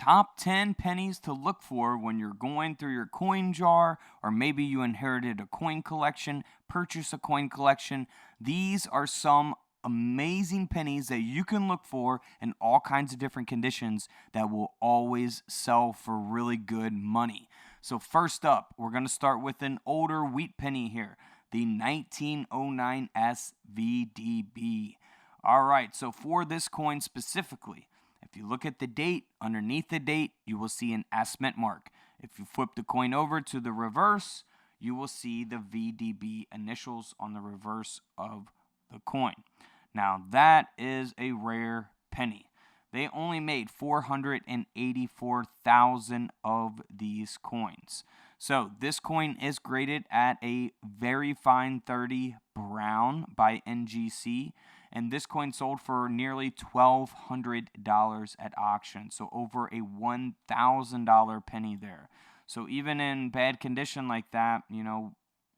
top 10 pennies to look for when you're going through your coin jar, or maybe you inherited a coin collection, purchase a coin collection. These are some amazing pennies that you can look for in all kinds of different conditions that will always sell for really good money. So first up, we're going to start with an older wheat penny here, the 1909 SVDB. All right, so for this coin specifically, if you look at the date, underneath the date, you will see an S mint mark. If you flip the coin over to the reverse, you will see the VDB initials on the reverse of the coin. Now, that is a rare penny. They only made 484,000 of these coins. So this coin is graded at a very fine 30 brown by NGC. And this coin sold for nearly $1,200 at auction. So over a $1,000 penny there. So even in bad condition like that, you know,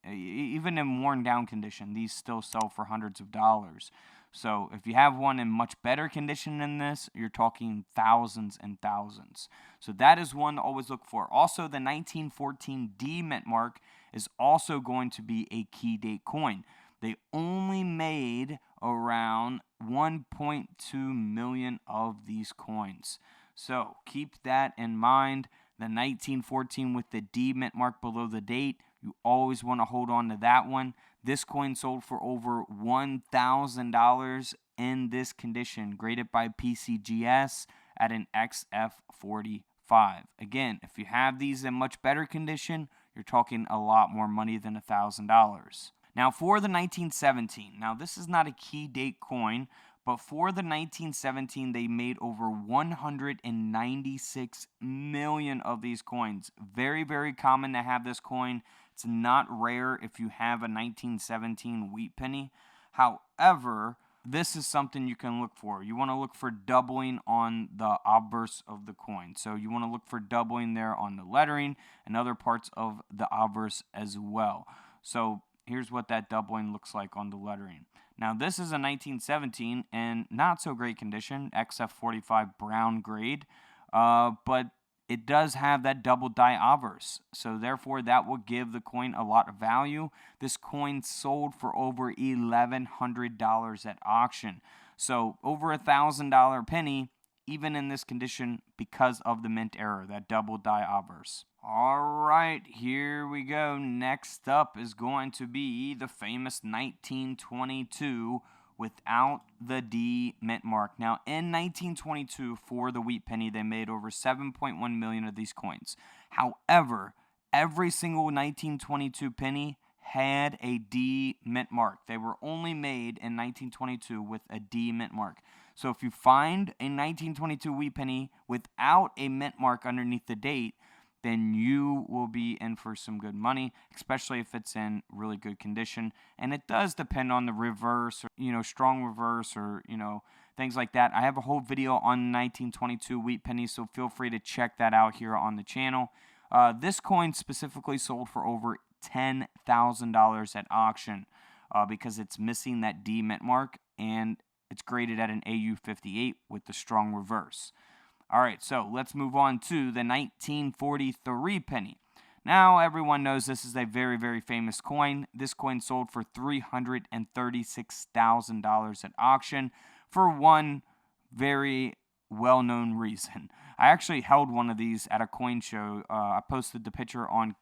even in worn down condition, these still sell for hundreds of dollars. So if you have one in much better condition than this, you're talking thousands and thousands. So that is one to always look for. Also, the 1914 D mint mark is also going to be a key date coin. They only made around 1.2 million of these coins. So keep that in mind. The 1914 with the D mint mark below the date, you always want to hold on to that one. This coin sold for over $1,000 in this condition, graded by PCGS at an XF45. Again, if you have these in much better condition, you're talking a lot more money than $1,000. Now for the 1917, now this is not a key date coin, but for the 1917, they made over 196 million of these coins. Very, very common to have this coin. It's not rare if you have a 1917 wheat penny. However, this is something you can look for. You want to look for doubling on the obverse of the coin. So you want to look for doubling there on the lettering and other parts of the obverse as well. So here's what that doubling looks like on the lettering. Now, this is a 1917 in not so great condition, XF45 brown grade, but it does have that double die obverse. So therefore, that will give the coin a lot of value. This coin sold for over $1,100 at auction. So over $1,000 penny, even in this condition, because of the mint error, that double die obverse. All right, here we go. Next up is going to be the famous 1922 without the D mint mark. Now, in 1922, for the wheat penny, they made over 7.1 million of these coins. However, every single 1922 penny had a D mint mark. They were only made in 1922 with a D mint mark. So if you find a 1922 wheat penny without a mint mark underneath the date, then you will be in for some good money, especially if it's in really good condition. And it does depend on the reverse, or, strong reverse, or, things like that. I have a whole video on 1922 wheat pennies, so feel free to check that out here on the channel. This coin specifically sold for over $10,000 at auction because it's missing that D mint mark, and it's graded at an AU58 with the strong reverse. All right, so let's move on to the 1943 penny. Now, everyone knows this is a very, very famous coin. This coin sold for $336,000 at auction for one very well-known reason. I actually held one of these at a coin show. I posted the picture on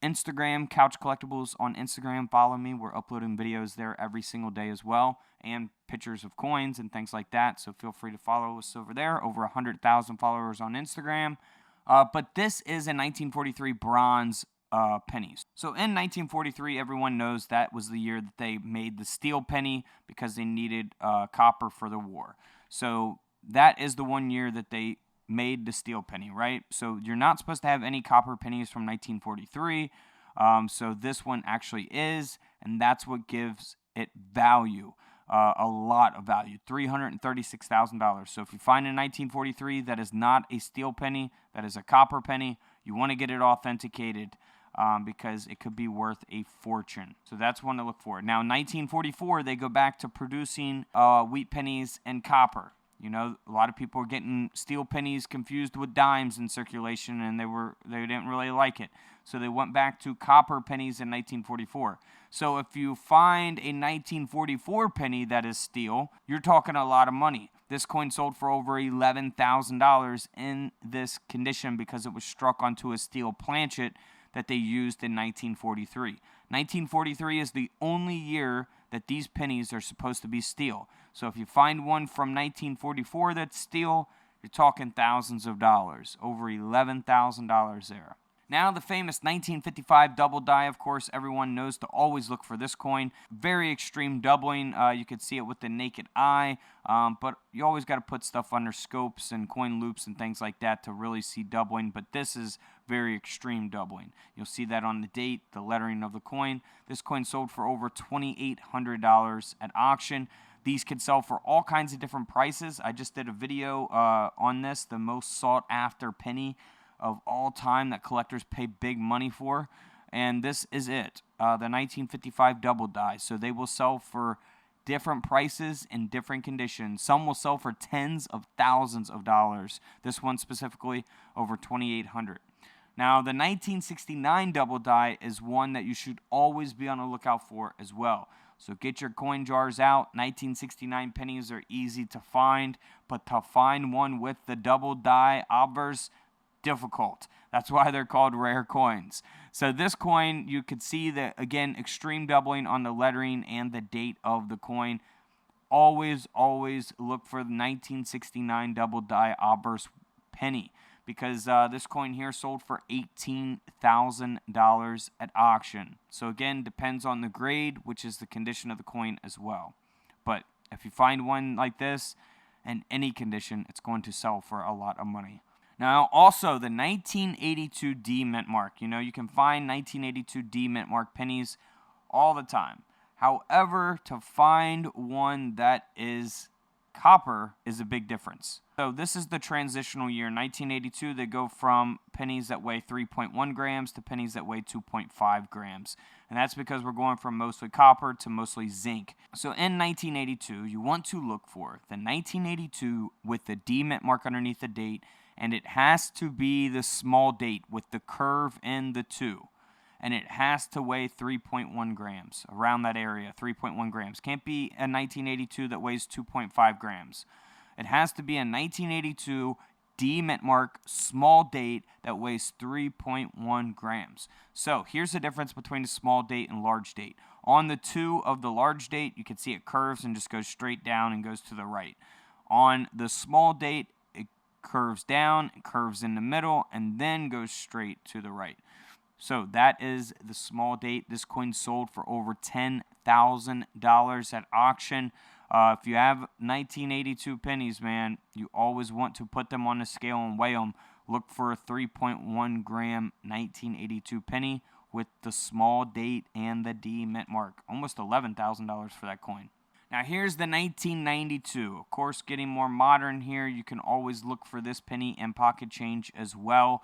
Instagram, Couch Collectibles on Instagram. Follow me. We're uploading videos there every single day as well, and pictures of coins and things like that. So feel free to follow us over there. Over 100,000 followers on Instagram. But this is a 1943 bronze pennies. So in 1943, everyone knows that was the year that they made the steel penny because they needed copper for the war. So that is the one year that they made the steel penny, right? So you're not supposed to have any copper pennies from 1943. So this one actually is, and that's what gives it value, a lot of value, $336,000. So if you find a 1943 that is not a steel penny, that is a copper penny, you want to get it authenticated because it could be worth a fortune. So that's one to look for. Now, 1944, they go back to producing wheat pennies and copper. You know, a lot of people were getting steel pennies confused with dimes in circulation, and they didn't really like it. So they went back to copper pennies in 1944. So if you find a 1944 penny that is steel, you're talking a lot of money. This coin sold for over $11,000 in this condition because it was struck onto a steel planchet that they used in 1943. 1943 is the only year that these pennies are supposed to be steel. So if you find one from 1944 that's steel, you're talking thousands of dollars, over $11,000 there. Now the famous 1955 double die, of course, everyone knows to always look for this coin. Very extreme doubling. You could see it with the naked eye, but you always got to put stuff under scopes and coin loops and things like that to really see doubling, but this is very extreme doubling. You'll see that on the date, the lettering of the coin. This coin sold for over $2,800 at auction. These could sell for all kinds of different prices. I just did a video on this, the most sought after penny of all time that collectors pay big money for, and this is it, the 1955 double die. So they will sell for different prices in different conditions. Some will sell for tens of thousands of dollars. This one specifically over $2,800. Now the 1969 double die is one that you should always be on the lookout for as well. So get your coin jars out. 1969 pennies are easy to find, but to find one with the double die obverse, difficult. That's why they're called rare coins. So this coin, you could see that, again, extreme doubling on the lettering and the date of the coin. Always look for the 1969 double die obverse penny, because this coin here sold for $18,000 at auction. So again, depends on the grade, which is the condition of the coin as well. But if you find one like this in any condition, it's going to sell for a lot of money. Now, also, the 1982 D mint mark. You know, you can find 1982 D mint mark pennies all the time. However, to find one that is copper is a big difference. So this is the transitional year. 1982, they go from pennies that weigh 3.1 grams to pennies that weigh 2.5 grams. And that's because we're going from mostly copper to mostly zinc. So in 1982, you want to look for the 1982 with the D mint mark underneath the date, and it has to be the small date with the curve in the 2. And it has to weigh 3.1 grams, around that area, 3.1 grams. Can't be a 1982 that weighs 2.5 grams. It has to be a 1982 D mint mark small date that weighs 3.1 grams. So here's the difference between a small date and large date. On the 2 of the large date, you can see it curves and just goes straight down and goes to the right. On the small date, it curves down, it curves in the middle, and then goes straight to the right. So that is the small date. This coin sold for over $10,000 at auction. If you have 1982 pennies, man, you always want to put them on the scale and weigh them. Look for a 3.1 gram 1982 penny with the small date and the D mint mark. Almost $11,000 for that coin. Now here's the 1992. Of course, getting more modern here, you can always look for this penny and pocket change as well.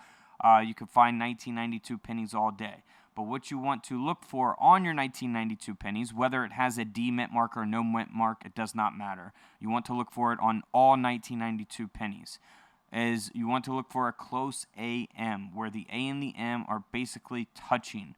You can find 1992 pennies all day. But what you want to look for on your 1992 pennies, whether it has a D mint mark or no mint mark, it does not matter. You want to look for it on all 1992 pennies. Is you want to look for a close AM, where the A and the M are basically touching.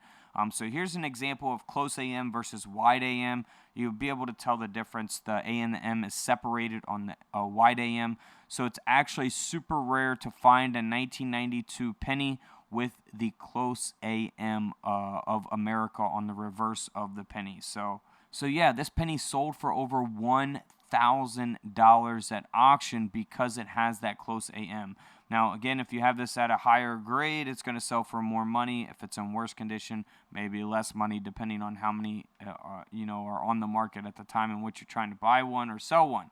So here's an example of close AM versus wide AM. You'll be able to tell the difference. The A and the M is separated on the wide AM. So it's actually super rare to find a 1992 penny with the close AM of America on the reverse of the penny. So yeah, this penny sold for over $1,000 at auction because it has that close AM. Now, again, if you have this at a higher grade, it's going to sell for more money. If it's in worse condition, maybe less money, depending on how many are on the market at the time in which you're trying to buy one or sell one.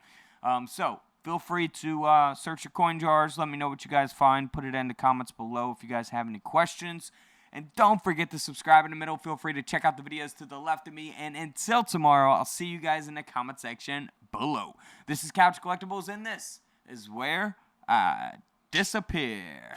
So feel free to search your coin jars. Let me know what you guys find. Put it in the comments below if you guys have any questions. And don't forget to subscribe in the middle. Feel free to check out the videos to the left of me. And until tomorrow, I'll see you guys in the comment section below. This is Couch Collectibles, and this is where I disappear.